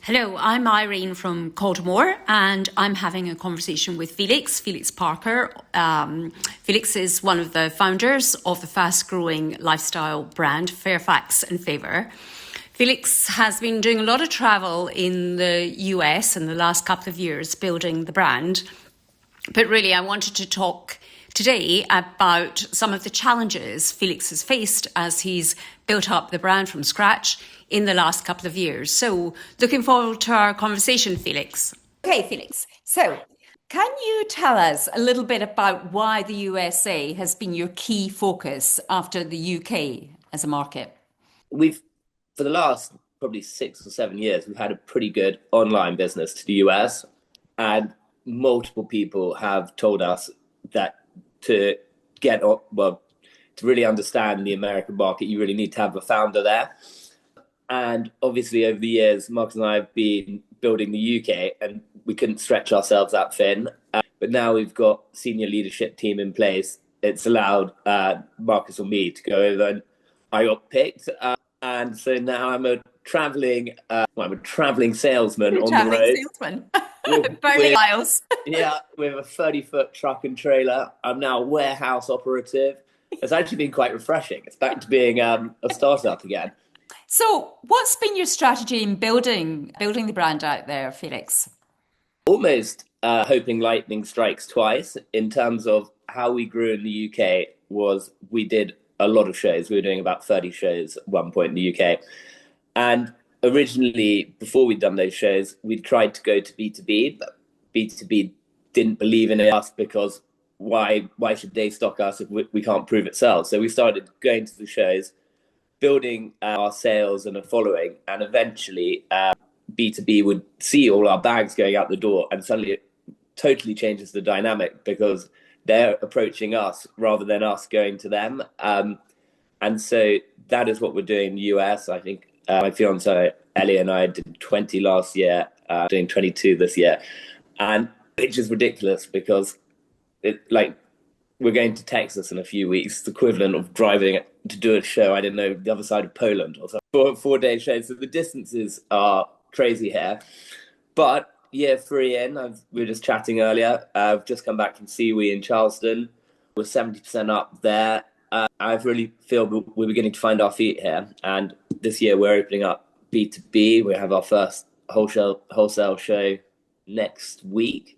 Hello, I'm Irene from Caulder Moore, and I'm having a conversation with Felix Parker. Felix is one of the founders of the fast-growing lifestyle brand Fairfax Favor. Felix has been doing a lot of travel in the US in the last couple of years building the brand. But really, I wanted to talk today about some of the challenges Felix has faced as he's built up the brand from scratch in the last couple of years. So looking forward to our conversation, Felix. Okay, Felix. So can you tell us a little bit about why the USA has been your key focus after the UK as a market? For the last probably 6 or 7 years, we've had a pretty good online business to the US, and multiple people have told us that to really understand the American market, you really need to have a founder there. And obviously, over the years, Marcus and I have been building the UK, and we couldn't stretch ourselves that thin. But now we've got senior leadership team in place. It's allowed Marcus or me to go over, and I got picked. And so now I'm a traveling salesman on the road. Salesman. Burning miles. Yeah, with a 30-foot truck and trailer. I'm now a warehouse operative. It's actually been quite refreshing. It's back to being a startup again. So what's been your strategy in building the brand out there, Felix? Almost hoping lightning strikes twice. In terms of how we grew in the UK was we did a lot of shows. We were doing about 30 shows at one point in the UK. And originally, before we'd done those shows, we'd tried to go to B2B, but B2B didn't believe in us because why should they stock us if we can't prove it sells? So we started going to the shows, building our sales and a following, and eventually B2B would see all our bags going out the door, and suddenly it totally changes the dynamic because they're approaching us rather than us going to them. And so that is what we're doing in the US. I think my fiance Ellie and I did 20 last year, doing 22 this year, and it's just ridiculous because we're going to Texas in a few weeks. It's the equivalent of driving to do a show, I don't know, the other side of Poland or something, for a 4-day show. So the distances are crazy here. But year 3 in, we were just chatting earlier. I've just come back from Seawee in Charleston. We're 70% up there. I really feel we're beginning to find our feet here. And this year we're opening up B2B. We have our first wholesale show next week.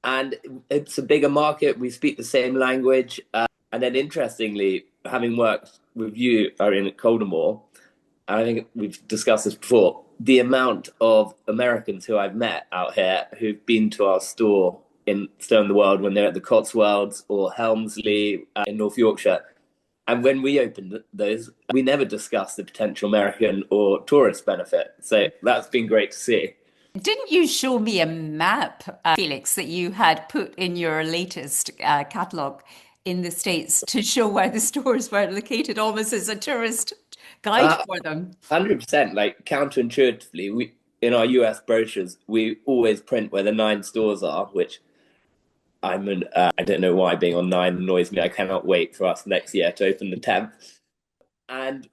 And it's a bigger market. We speak the same language. And then interestingly, having worked with you, Irene, at Caulder Moore, and I think we've discussed this before, the amount of Americans who I've met out here who've been to our store in Stone the World when they're at the Cotswolds or Helmsley in North Yorkshire. And when we opened those, we never discussed the potential American or tourist benefit. So that's been great to see. Didn't you show me a map, Felix, that you had put in your latest catalogue in the States to show where the stores were located, almost as a tourist guide for them? 100%. Like counterintuitively, we in our US brochures, we always print where the 9 stores are, which I don't know why being on 9 annoys me. I cannot wait for us next year to open the 10th. And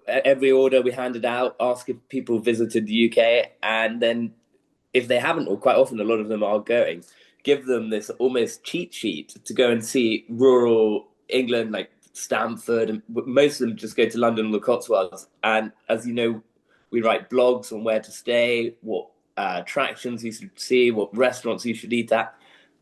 every order we handed out, ask if people visited the UK, and then if they haven't, or quite often a lot of them are going, give them this almost cheat sheet to go and see rural England, like Stamford, and most of them just go to London and the Cotswolds. And as you know, we write blogs on where to stay, what attractions you should see, what restaurants you should eat at.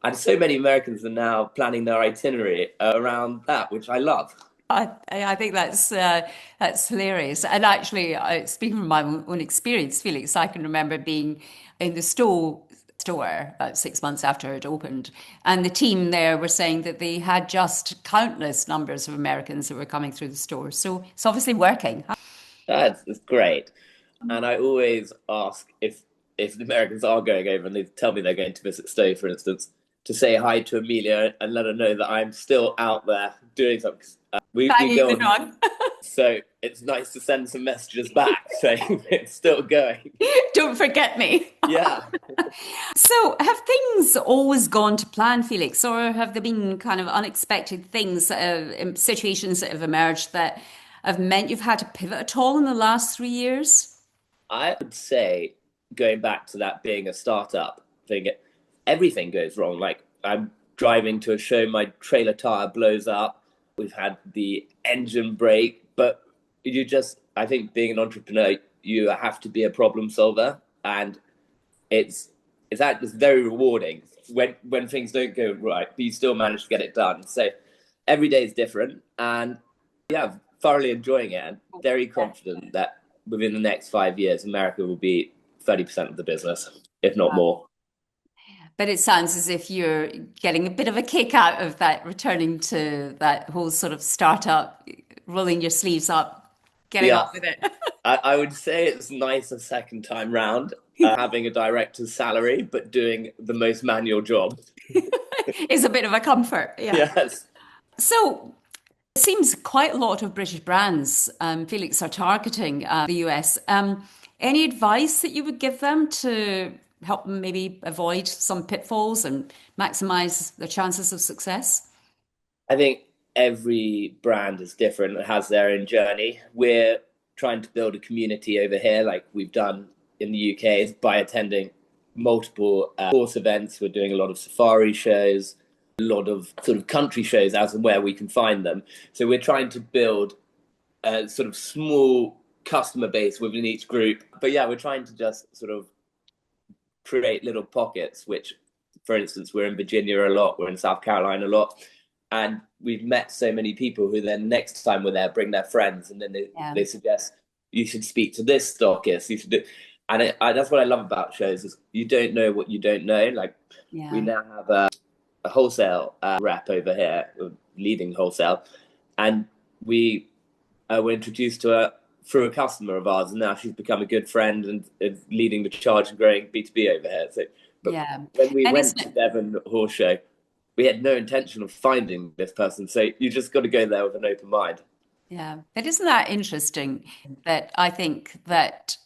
And so many Americans are now planning their itinerary around that, which I love. I think that's hilarious. And actually, speaking from my own experience, Felix, I can remember being in the store about 6 months after it opened, and the team there were saying that they had just countless numbers of Americans that were coming through the store. So it's obviously working. That's great. And I always ask if the Americans are going over and they tell me they're going to visit Stowe, for instance, to say hi to Amelia and let her know that I'm still out there doing something. We go on. So it's nice to send some messages back saying it's still going. Don't forget me. Yeah. So have things always gone to plan, Felix, or have there been kind of unexpected things, situations that have emerged that have meant you've had to pivot at all in the last 3 years? I would say, going back to that being a startup thing, everything goes wrong. Like, I'm driving to a show, my trailer tire blows up. We've had the engine break, but I think being an entrepreneur, you have to be a problem solver, and it's it's very rewarding when things don't go right, but you still manage to get it done. So every day is different, and yeah, thoroughly enjoying it, and very confident that within the next 5 years, America will be 30% of the business, if not more. But it sounds as if you're getting a bit of a kick out of that, returning to that whole sort of startup, rolling your sleeves up, getting Yeah, on with it. I would say it's nice a second time round, having a director's salary, but doing the most manual job. It's a bit of a comfort. Yeah. Yes. So it seems quite a lot of British brands, Felix, are targeting the US. Any advice that you would give them to help them maybe avoid some pitfalls and maximize their chances of success? I think every brand is different and has their own journey. We're trying to build a community over here, like we've done in the UK, by attending multiple course events. We're doing a lot of safari shows, a lot of sort of country shows as and where we can find them. So we're trying to build a sort of small customer base within each group. But yeah, we're trying to just sort of create little pockets, which, for instance, we're in Virginia a lot, we're in South Carolina a lot, and we've met so many people who then next time we're there bring their friends, and then they suggest you should speak to this stockist, you should do. And that's what I love about shows, is you don't know what you don't know. Like, we now have a wholesale rep over here, leading wholesale, and we were introduced to her through a customer of ours, and now she's become a good friend and is leading the charge and growing B2B over here. So, but when we went to Devon Horse Show, we had no intention of finding this person. So you just got to go there with an open mind. Yeah, but isn't that interesting? That I think that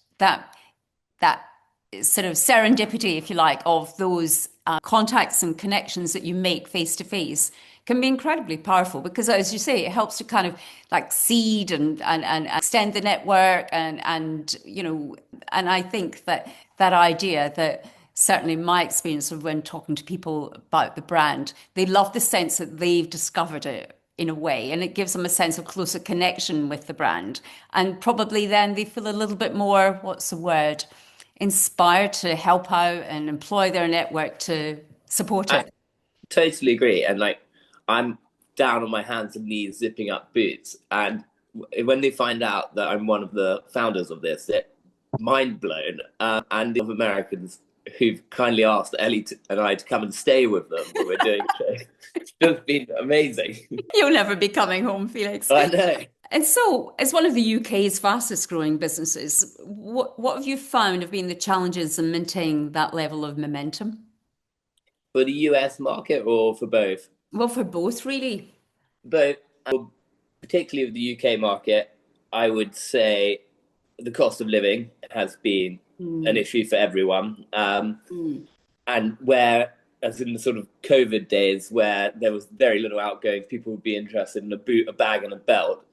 sort of serendipity, if you like, of those contacts and connections that you make face to face can be incredibly powerful, because, as you say, it helps to kind of like seed and extend the network, and you know, and I think that idea, that certainly my experience of when talking to people about the brand, they love the sense that they've discovered it in a way, and it gives them a sense of closer connection with the brand, and probably then they feel a little bit more, what's the word, inspired to help out and employ their network to support it. I totally agree. And like, I'm down on my hands and knees zipping up boots, and when they find out that I'm one of the founders of this, they're mind blown. And the Americans who've kindly asked Ellie and I to come and stay with them when we're doing the show. It's just been amazing. You'll never be coming home, Felix. I know. And so, as one of the UK's fastest growing businesses, what have you found have been the challenges in maintaining that level of momentum? For the US market, or for both? Well, for both, really. Both. Particularly with the UK market, I would say the cost of living has been an issue for everyone. And where, as in the sort of COVID days where there was very little outgoings, people would be interested in a boot, a bag and a belt.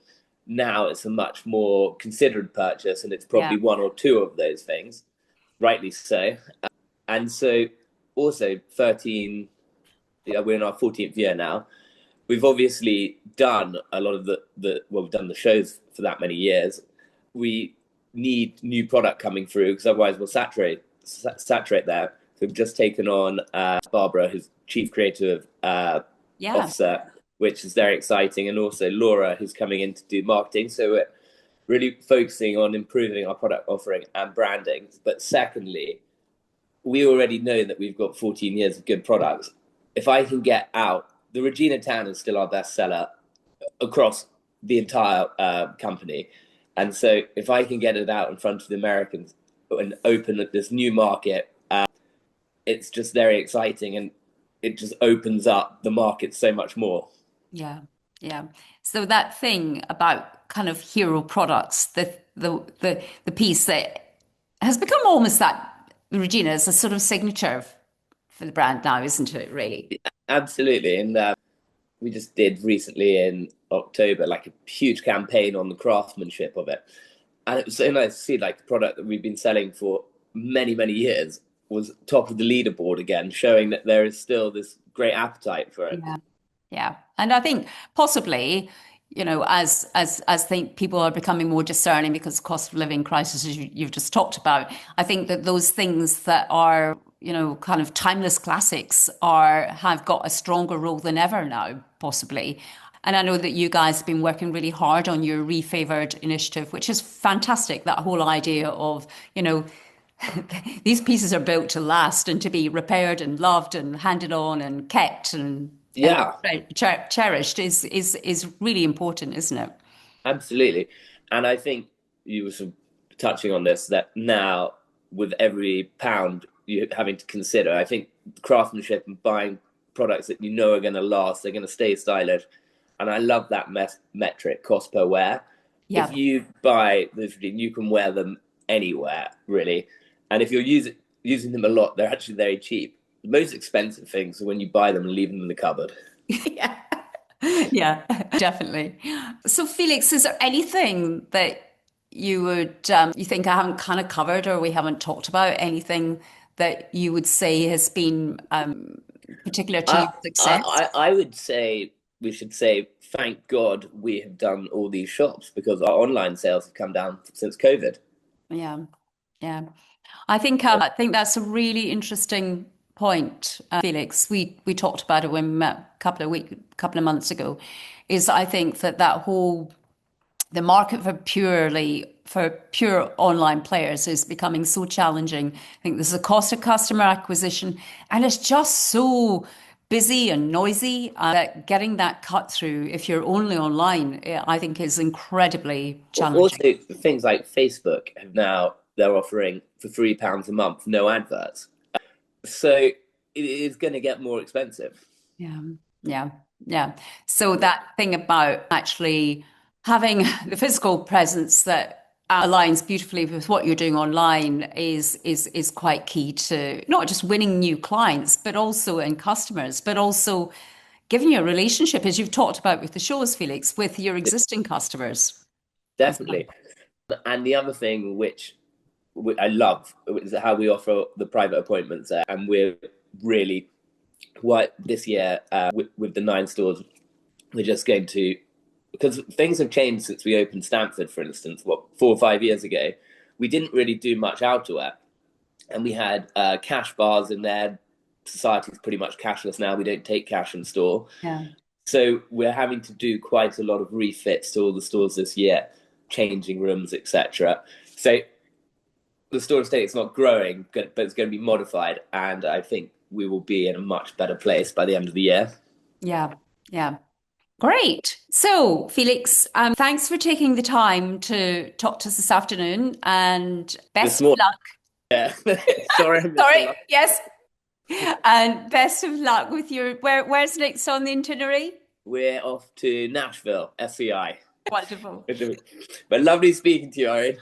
Now it's a much more considered purchase, and it's probably one or two of those things, rightly so. And so also we're in our 14th year now. We've obviously done a lot of we've done the shows for that many years. We need new product coming through, because otherwise we'll saturate there. So we've just taken on Barbara, who's Chief Creative Officer, which is very exciting, and also Laura, who's coming in to do marketing. So we're really focusing on improving our product offering and branding. But secondly, we already know that we've got 14 years of good products. If I can get out, the Regina Tan is still our best seller across the entire company. And so if I can get it out in front of the Americans and open this new market, it's just very exciting, and it just opens up the market so much more. Yeah. So that thing about kind of hero products, the piece that has become almost that, Regina, is a sort of signature for the brand now, isn't it, really? Absolutely. And we just did recently in October like a huge campaign on the craftsmanship of it. And it was so nice to see like the product that we've been selling for many, many years was top of the leaderboard again, showing that there is still this great appetite for it. Yeah. And I think possibly, as think people are becoming more discerning because of cost of living crisis, as you've just talked about, I think that those things that are, kind of timeless classics have got a stronger role than ever now, possibly. And I know that you guys have been working really hard on your Refavored initiative, which is fantastic. That whole idea of, these pieces are built to last and to be repaired and loved and handed on and kept and cherished is really important, isn't it? Absolutely. And I think you were sort of touching on this, that now with every pound you're having to consider, I think craftsmanship and buying products that are going to last, they're going to stay stylish. And I love that metric, cost per wear. Yeah. If you buy those, you can wear them anywhere, really. And if you're using them a lot, they're actually very cheap. The most expensive things are when you buy them and leave them in the cupboard. Yeah. Yeah, definitely. So Felix, is there anything that you think I haven't kind of covered or we haven't talked about? Anything that you would say has been particular to your success? I would say we should say, thank God we have done all these shops because our online sales have come down since COVID. Yeah, yeah. I think that's a really interesting point, Felix. We talked about it when we met a couple of months ago. Is I think that the market for pure online players is becoming so challenging. I think there's a cost of customer acquisition, and it's just so busy and noisy that getting that cut through, if you're only online, I think is incredibly challenging. Also, things like Facebook they're offering for £3 a month, no adverts. So it is going to get more expensive. Yeah. So that thing about actually having the physical presence that aligns beautifully with what you're doing online is quite key to not just winning new clients, but also and customers, but also giving you a relationship, as you've talked about with the shows, Felix, with your existing customers. Definitely. And the other thing which I love is how we offer the private appointments there. And we're really, this year with the 9 stores, we're just going to, because things have changed since we opened Stamford, for instance, 4 or 5 years ago. We didn't really do much outerwear. And we had cash bars in there. Society's pretty much cashless now. We don't take cash in store. Yeah. So we're having to do quite a lot of refits to all the stores this year, changing rooms, etc. So the store estate is not growing, but it's going to be modified. And I think we will be in a much better place by the end of the year. Yeah. Great. So, Felix, thanks for taking the time to talk to us this afternoon, and best of luck. Yeah. Sorry. Yes. And best of luck with your, where's next on the itinerary? We're off to Nashville, SCI. Wonderful. But lovely speaking to you, Irene.